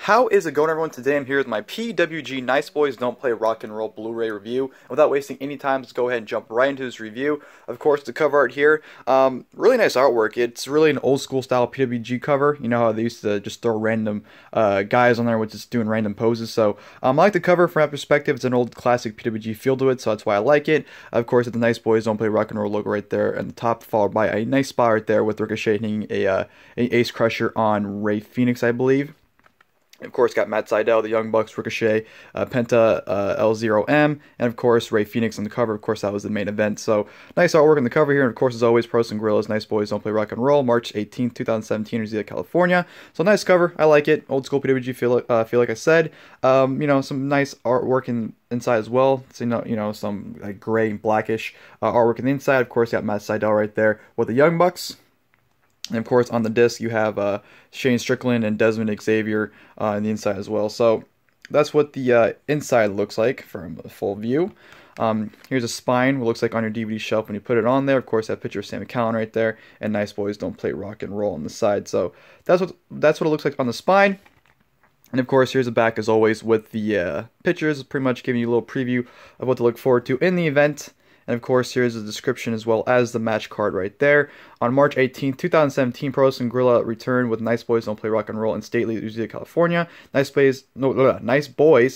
How is it going, everyone? Today I'm here with my PWG Nice Boys Don't Play Rock and Roll Blu-ray review. And without wasting any time, let's go ahead and jump right into this review. Of course, the cover art here, really nice artwork. It's really an old school style PWG cover. You know how they used to just throw random guys on there with just doing random poses. So I like the cover from that perspective. It's an old classic PWG feel to it, so that's why I like it. Of course, the Nice Boys Don't Play Rock and Roll logo right there at the top, followed by a nice spot right there with Ricochet hitting an Ace Crusher on FENIX, I believe. Of course, got Matt Sydal, the Young Bucks, Ricochet, PENTA, L0M, and of course, FENIX on the cover. Of course, that was the main event. So, nice artwork on the cover here. And of course, as always, Pros and Gorillas, Nice Boys Don't Play Rock and Roll, March 18th, 2017, in Zack, California. So, nice cover. I like it. Old school PWG feel like I said. You know, some nice artwork inside as well. So, you know, some like gray and blackish artwork on the inside. Of course, got Matt Sydal right there with the Young Bucks. And of course, on the disc, you have Strickland and Dezmond Xavier on the inside as well. So that's what the inside looks like from a full view. Here's a spine, what looks like on your DVD shelf when you put it on there. Of course, that picture of Sami right there, and Nice Boys Don't Play Rock and Roll on the side. So that's what it looks like on the spine. And of course, here's the back as always with the pictures, pretty much giving you a little preview of what to look forward to in the event. And of course, here's the description as well as the match card right there. On March 18th, 2017, Pros and Gorilla returned with Nice Boys Don't Play Rock and Roll in stately Zack, California. Nice Boys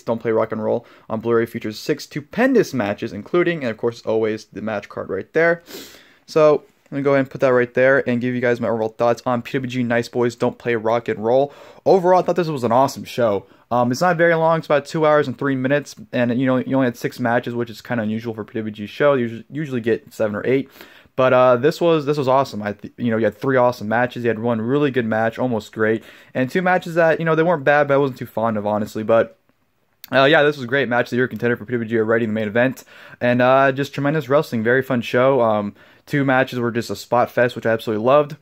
Don't Play Rock and Roll on Blu-ray features 6 stupendous matches, including, and of course, always the match card right there. So I'm going to go ahead and put that right there and give you guys my overall thoughts on PWG Nice Boys Don't Play Rock and Roll. Overall, I thought this was an awesome show. It's not very long. It's about 2 hours and 3 minutes, and you only had 6 matches, which is kind of unusual for a PWG show. You usually get 7 or 8. But this was awesome. You had 3 awesome matches. You had one really good match, almost great, and 2 matches that they weren't bad, but I wasn't too fond of, honestly. But yeah, this was a great match of the year contender for PWG already in the main event, and just tremendous wrestling. Very fun show. 2 matches were just a spot fest, which I absolutely loved.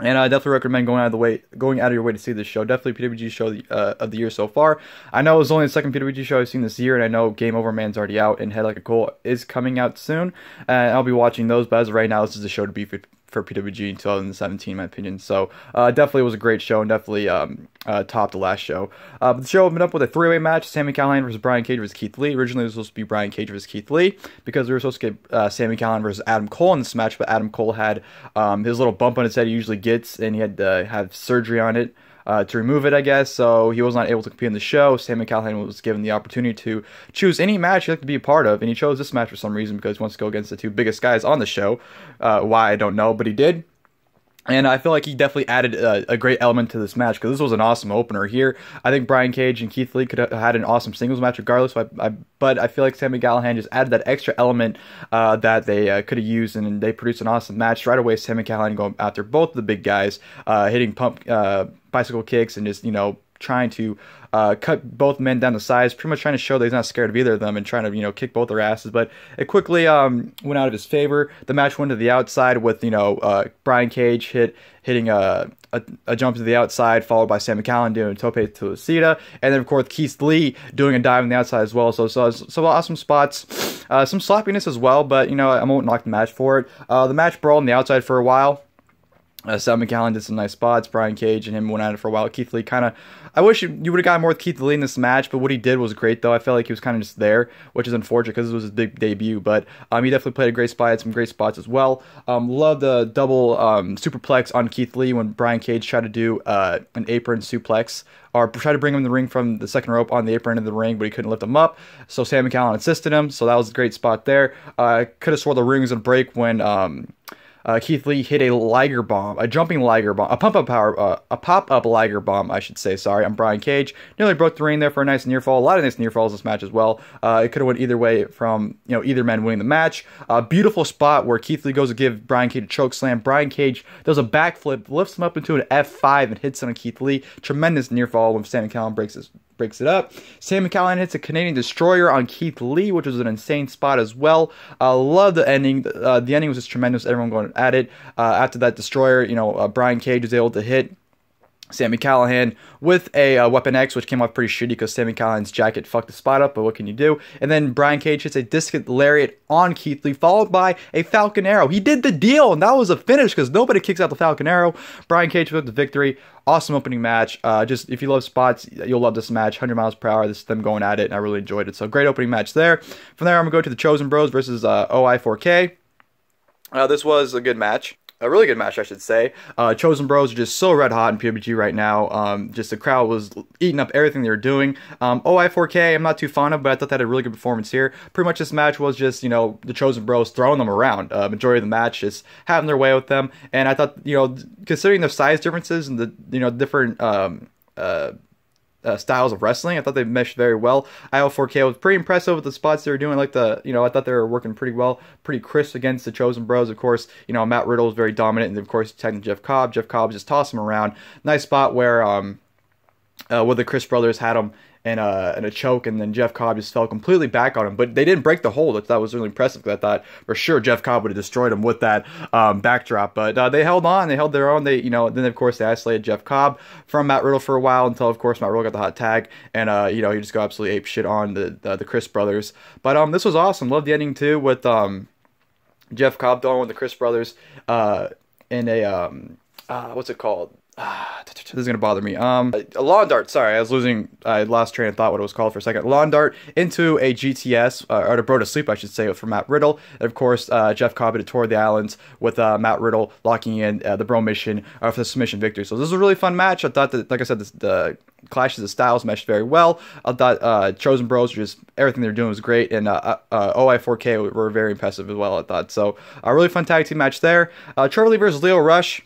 And I definitely recommend going out of your way to see this show. Definitely PWG show of the year so far. I know it was only the second PWG show I've seen this year, and I know Game Over Man's already out, and Head Like a Coal is coming out soon. And I'll be watching those, but as of right now, this is the show to be for PWG in 2017, in my opinion. So definitely was a great show, and definitely topped the last show. But the show opened up with a 3-way match: Sami Callihan versus Brian Cage versus Keith Lee. Originally, it was supposed to be Brian Cage versus Keith Lee because we were supposed to get Sami Callihan versus Adam Cole in this match, but Adam Cole had his little bump on his head he usually gets, and he had to have surgery on it to remove it, I guess, so he was not able to compete in the show. Sami Callihan was given the opportunity to choose any match he'd like to be a part of, and he chose this match for some reason because he wants to go against the 2 biggest guys on the show. Why, I don't know, but he did. And I feel like he definitely added a great element to this match because this was an awesome opener here. I think Brian Cage and Keith Lee could have had an awesome singles match regardless, but I feel like Sami Callihan just added that extra element that they could have used, and they produced an awesome match. Right away, Sami Callihan going after both of the big guys, hitting bicycle kicks and just, trying to cut both men down to size, pretty much trying to show that he's not scared of either of them and trying to, kick both their asses. But it quickly went out of his favor. The match went to the outside with, Brian Cage hitting a jump to the outside, followed by Sami Callihan doing tope to Lucida, and then of course Keith Lee doing a dive on the outside as well. So awesome spots, some sloppiness as well, but I won't knock the match for it. The match brawled on the outside for a while. Sami Callihan did some nice spots. Brian Cage and him went at it for a while. Keith Lee I wish you would have gotten more with Keith Lee in this match, but what he did was great, though. I felt like he was kind of just there, which is unfortunate because this was his big debut, but he definitely played a great spot, had some great spots as well. Love the double superplex on Keith Lee when Brian Cage tried to do an apron suplex, or tried to bring him in the ring from the second rope on the apron into the ring, but he couldn't lift him up, so Sami Callihan assisted him, so that was a great spot there. Could have swore the ring was going to break when Keith Lee hit a Liger bomb, a jumping Liger bomb, a pop-up Liger bomb, I should say. Sorry, I'm Brian Cage. Nearly broke the ring there for a nice near fall. A lot of nice near falls this match as well. It could have went either way from either man winning the match. Beautiful spot where Keith Lee goes to give Brian Cage a choke slam. Brian Cage does a backflip, lifts him up into an F5 and hits it on Keith Lee. Tremendous near fall when Sami Callihan breaks it up. Sami Callihan hits a Canadian Destroyer on Keith Lee, which was an insane spot as well. Love the ending. The ending was just tremendous. Everyone going at it. After that Destroyer, Brian Cage was able to hit Sami Callihan with a Weapon X, which came off pretty shitty because Sami Callihan's jacket fucked the spot up, but what can you do? And then Brian Cage hits a discus lariat on Keith Lee, followed by a Falcon Arrow. He did the deal, and that was a finish because nobody kicks out the Falcon Arrow. Brian Cage with the victory. Awesome opening match. Just if you love spots, you'll love this match. 100 miles per hour. This is them going at it, and I really enjoyed it. So great opening match there. From there, I'm going to go to the Chosen Bros versus OI4K. This was a good match. A really good match, I should say. Chosen Bros are just so red hot in PWG right now. Just the crowd was eating up everything they were doing. OI4K, I'm not too fond of, but I thought they had a really good performance here. Pretty much this match was just, you know, the Chosen Bros throwing them around. Majority of the match, just having their way with them. And I thought, you know, considering the size differences and the, you know, different styles of wrestling, I thought they meshed very well. IO4K was pretty impressive with the spots they were doing. Like the, you know, I thought they were working pretty well, pretty crisp against the Chosen Bros. Of course, you know, Matt Riddle was very dominant, and of course, tagging Jeff Cobb. Jeff Cobb just tossed him around. Nice spot where the Crist brothers had him in a choke, and then Jeff Cobb just fell completely back on him. But they didn't break the hold. That was really impressive, because I thought for sure Jeff Cobb would have destroyed him with that backdrop. But they held on. They held their own. They, you know, then of course they isolated Jeff Cobb from Matt Riddle for a while until of course Matt Riddle got the hot tag, and you know, he just got absolutely ape shit on the Crist brothers. But this was awesome. Loved the ending too with Jeff Cobb throwing with the Crist brothers in a what's it called? This is gonna bother me. A lawn dart. Sorry, I lost train of thought what it was called for a second. Lawn dart into a GTS, or to bro to sleep, I should say, for Matt Riddle. And of course, Jeff Cobb had toured the islands with Matt Riddle locking in the bro mission for the submission victory. So this was a really fun match. I thought that, like I said, the clashes of styles meshed very well. I thought Chosen Bros, just everything they're doing was great, and OI4K were very impressive as well, I thought. So a really fun tag team match there. Trevor Lee versus Lio Rush.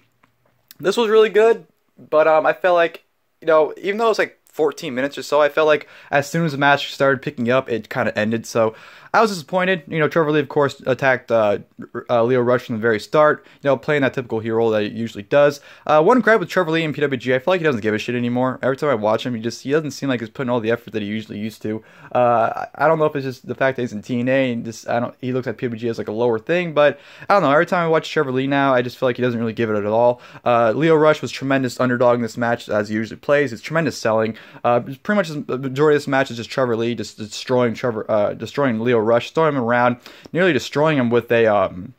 This was really good, but I felt like, you know, even though it was like 14 minutes or so, I felt like as soon as the match started picking up, it kind of ended. So I was disappointed. You know, Trevor Lee, of course, attacked Lio Rush from the very start, you know, playing that typical hero role that he usually does. One gripe with Trevor Lee in PWG, I feel like he doesn't give a shit anymore. Every time I watch him, he doesn't seem like he's putting all the effort that he usually used to. I don't know if it's just the fact that he's in TNA and he looks at PWG as like a lower thing, but I don't know. Every time I watch Trevor Lee now, I just feel like he doesn't really give it at all. Lio Rush was tremendous underdog in this match, as he usually plays. It's tremendous selling. Pretty much the majority of this match is just Trevor Lee just destroying Lio Rush, throwing him around, nearly destroying him with a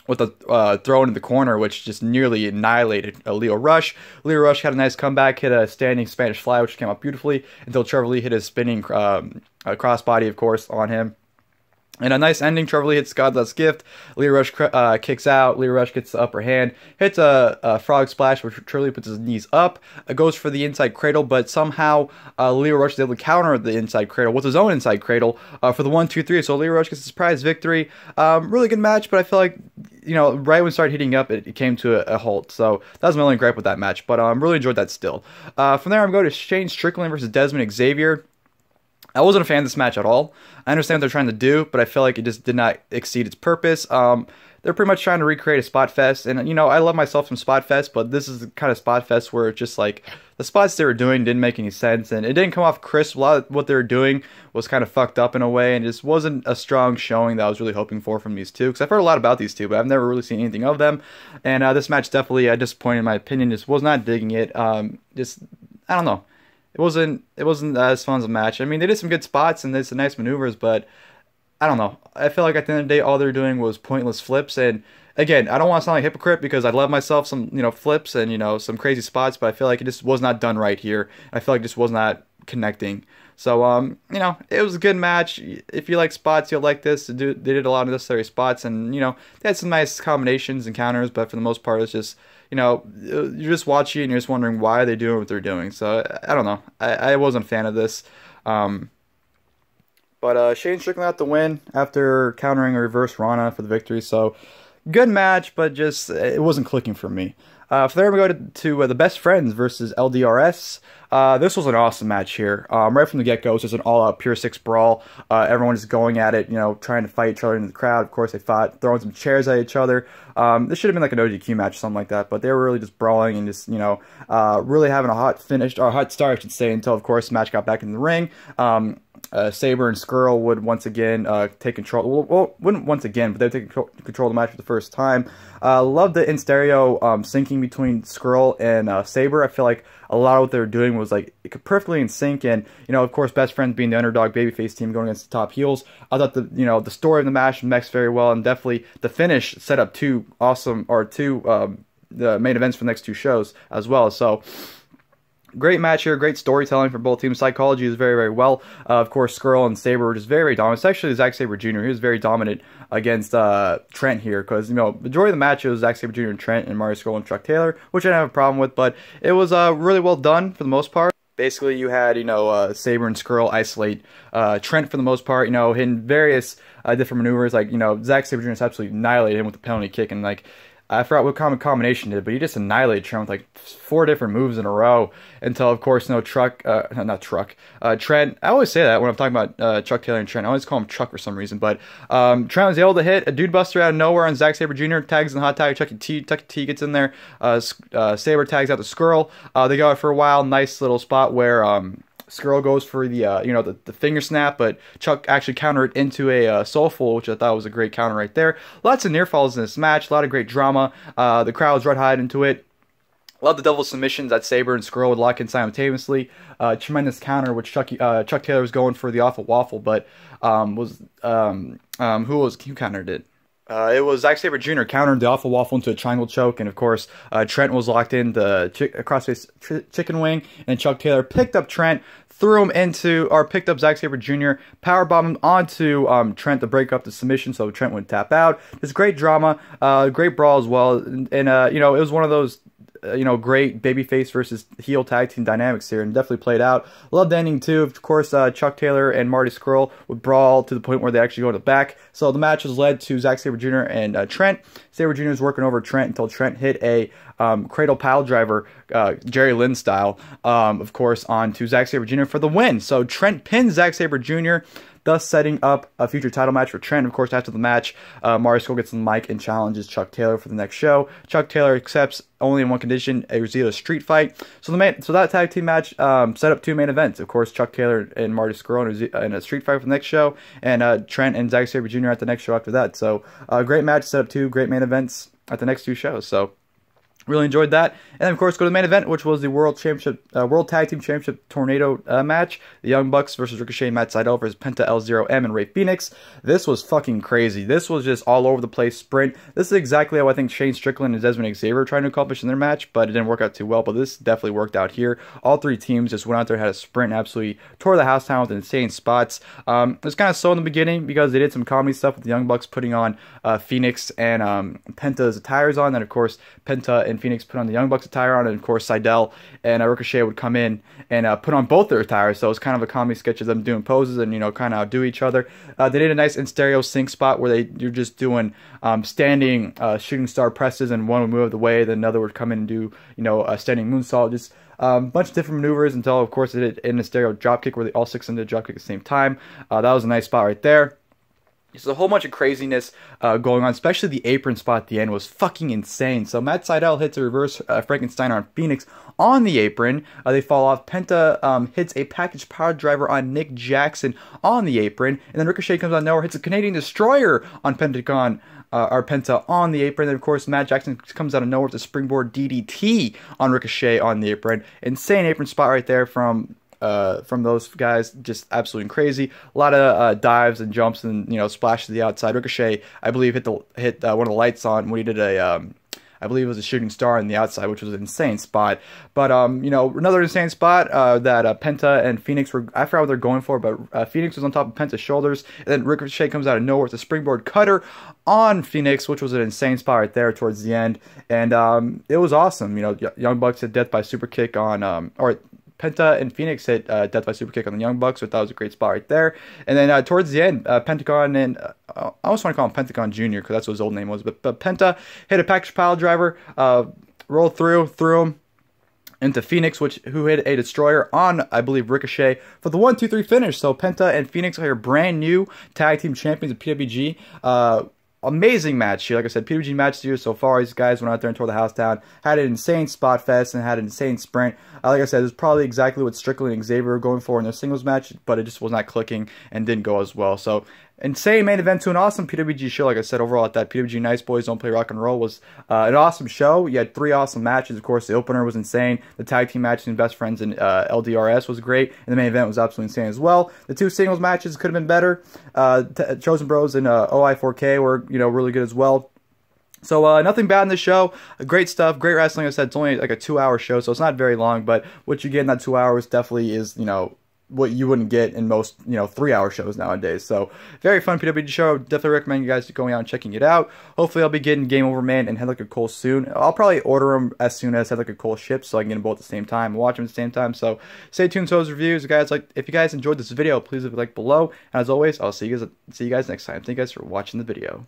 throw into the corner, which just nearly annihilated Lio Rush. Lio Rush had a nice comeback, hit a standing Spanish fly, which came out beautifully, until Trevor Lee hit his spinning crossbody, of course, on him. And a nice ending. Trevor Lee hits Godless Gift. Lio Rush kicks out. Lio Rush gets the upper hand. Hits a frog splash, which Trevor Lee puts his knees up. Goes for the inside cradle, but somehow Lio Rush is able to counter the inside cradle with his own inside cradle for the 1-2-3. So Lio Rush gets a surprise victory. Really good match, but I feel like, you know, right when it started heating up, it came to a halt. So that was my only gripe with that match, but I really enjoyed that still. From there, I'm going to Shane Strickland versus Dezmond Xavier. I wasn't a fan of this match at all. I understand what they're trying to do, but I feel like it just did not exceed its purpose. They're pretty much trying to recreate a spot fest, and you know, I love myself some spot fest, but this is the kind of spot fest where it's just like the spots they were doing didn't make any sense, and it didn't come off crisp. A lot of what they were doing was kind of fucked up in a way, and just wasn't a strong showing that I was really hoping for from these two, because I've heard a lot about these two, but I've never really seen anything of them. And this match definitely disappointed in my opinion. Just was not digging it. Just, I don't know. It wasn't as fun as a match. I mean, they did some good spots and did some nice maneuvers, but I don't know. I feel like at the end of the day, all they're doing was pointless flips. And again, I don't want to sound like a hypocrite, because I love myself some, you know, flips and, you know, some crazy spots, but I feel like it just was not done right here. I feel like it just was not connecting. So, you know, it was a good match. If you like spots, you'll like this. They did a lot of necessary spots, and, you know, they had some nice combinations and counters, but for the most part, it's just, you know, you're just watching and you're just wondering why they're doing what they're doing. So, I don't know. I wasn't a fan of this. But Shane Strickland got the win after countering a reverse Rana for the victory. So, good match, but just, it wasn't clicking for me. From there, we go to the Best Friends versus LDRS. This was an awesome match here. Right from the get-go, it's just an all-out Pure 6 brawl. Everyone is going at it, you know, trying to fight each other in the crowd. Of course, they fought, throwing some chairs at each other. This should have been like an OGQ match or something like that, but they were really just brawling and just, you know, really having a hot finish, or a hot start, I should say, until, of course, the match got back in the ring. Sabre and Scurll would once again take control. Well, wouldn't once again, but they would take control of the match for the first time. Love the in stereo syncing between Scurll and Sabre. I feel like a lot of what they were doing was like perfectly in sync, and of course, best friends being the underdog babyface team going against the top heels. I thought the story of the match mixed very well, and definitely the finish set up two the main events for the next 2 shows as well. So. Great match here, great storytelling for both teams. Psychology is very, very well. Of course, Scurll and Sabre were just very, very dominant. Especially Zack Sabre Jr. He was very dominant against Trent here because, majority of the match it was Zack Sabre Jr. and Trent and Marty Scurll and Chuck Taylor, which I didn't have a problem with, but it was really well done for the most part. Basically, you had, Sabre and Scurll isolate Trent for the most part, in various different maneuvers. Like, Zack Sabre Jr. just absolutely annihilated him with the penalty kick, and, like, I forgot what combination did, but he just annihilated Trent with like 4 different moves in a row until, of course, Trent. I always say that when I'm talking about Chuck Taylor and Trent. I always call him Chuck for some reason, but Trent was able to hit a dude buster out of nowhere on Zack Sabre Jr. Tags in the hot tag. Chucky T gets in there. Sabre tags out the Scurll. They go out for a while. Nice little spot where Scurll goes for the the finger snap, but Chuck actually countered it into a soulful, which I thought was a great counter right there. Lots of near falls in this match, a lot of great drama. The crowd was red hot into it. Love the double submissions that Sabre and Scurll would lock in simultaneously. Tremendous counter, which Chuck Taylor was going for the awful waffle, but who countered it? It was Zack Sabre Jr. countering the awful waffle into a triangle choke, and of course, Trent was locked in the crossface chicken wing, and Chuck Taylor picked up Trent, picked up Zack Sabre Jr., powerbombed him onto Trent to break up the submission, so Trent would tap out. Just great drama, great brawl as well, and it was one of those great babyface versus heel tag team dynamics here, and definitely played out. Loved the ending too. Of course, Chuck Taylor and Marty Scurll would brawl to the point where they actually go to the back. So the match was led to Zack Sabre Jr. and Trent. Sabre Jr. was working over Trent until Trent hit a cradle pile driver, Jerry Lynn style, of course, onto Zack Sabre Jr. for the win. So Trent pins Zack Sabre Jr., thus setting up a future title match for Trent. Of course, after the match, Marty Scurll gets on the mic and challenges Chuck Taylor for the next show. Chuck Taylor accepts only in one condition, a Rosita street fight. So that tag team match set up 2 main events. Of course, Chuck Taylor and Marty Scurll in a street fight for the next show, and Trent and Zack Sabre Jr. at the next show after that. So great match, set up 2 great main events at the next 2 shows. So really enjoyed that. And then, of course, go to the main event, which was the World Tag Team Championship Tornado match. The Young Bucks versus Ricochet and Matt Sydal versus PENTA, L0M, and Ray FENIX. This was fucking crazy. This was just all over the place sprint. This is exactly how I think Shane Strickland and Dezmond Xavier were trying to accomplish in their match, but it didn't work out too well. But this definitely worked out here. All 3 teams just went out there, had a sprint, and absolutely tore the house down with insane spots. It was kind of slow in the beginning because they did some comedy stuff with the Young Bucks putting on FENIX and PENTA's attires on. Then, of course, PENTA and FENIX put on the Young Bucks attire on, and of course Sydal and Ricochet would come in and put on both their attires. So it was kind of a comedy sketch of them doing poses and kind of outdo each other. They did a nice in stereo sync spot where you're just doing standing shooting star presses, and one would move out of the way, then another would come in and do a standing moonsault. Just a bunch of different maneuvers until, of course, they did in a stereo dropkick where they all 6 did a dropkick at the same time. That was a nice spot right there. There's a whole bunch of craziness going on, especially the apron spot at the end was fucking insane. So Matt Sydal hits a reverse Frankenstein on FENIX on the apron. They fall off. PENTA hits a package power driver on Nick Jackson on the apron. And then Ricochet comes out of nowhere, hits a Canadian Destroyer on PENTA on the apron. Then, of course, Matt Jackson comes out of nowhere with a springboard DDT on Ricochet on the apron. Insane apron spot right there from those guys, just absolutely crazy. A lot of dives and jumps and splashes to the outside. Ricochet, I believe, hit one of the lights on when he did I believe it was a shooting star on the outside, which was an insane spot. But another insane spot that PENTA and FENIX were, I forgot what they're going for, but FENIX was on top of PENTA's shoulders, and then Ricochet comes out of nowhere with a springboard cutter on FENIX, which was an insane spot right there towards the end, and it was awesome. Young Bucks hit death by super kick on PENTA and FENIX hit Death by Superkick on the Young Bucks, so that was a great spot right there. And then towards the end, Pentagon and I almost want to call him Pentagon Jr. because that's what his old name was. But PENTA hit a package pile driver, rolled through him into FENIX, who hit a destroyer on, I believe, Ricochet for the 1-2-3 finish. So PENTA and FENIX are your brand new tag team champions of PWG. amazing match here. Like I said, PWG match of the year so far. These guys went out there and tore the house down. Had an insane spot fest and had an insane sprint. Like I said, it was probably exactly what Strickland and Xavier were going for in their singles match, but it just was not clicking and didn't go as well. So, insane main event to an awesome PWG show. Like I said, overall at that PWG Nice Boys Don't Play Rock and Roll was an awesome show. You had 3 awesome matches. Of course, the opener was insane. The tag team match between Best Friends and LDRS was great. And the main event was absolutely insane as well. The 2 singles matches could have been better. Chosen Bros and OI4K were, really good as well. So, nothing bad in the show. Great stuff. Great wrestling. Like I said, it's only like a 2-hour show, so it's not very long. But what you get in that 2 hours definitely is, what you wouldn't get in most, 3-hour shows nowadays. So, very fun PWG show. Definitely recommend you guys going out and checking it out. Hopefully, I'll be getting Game Over Man and Head Like a Coal soon. I'll probably order them as soon as Head Like a Coal ships, so I can get them both at the same time and watch them at the same time. So, stay tuned to those reviews. Guys, if you guys enjoyed this video, please leave a like below. And as always, I'll see you guys next time. Thank you guys for watching the video.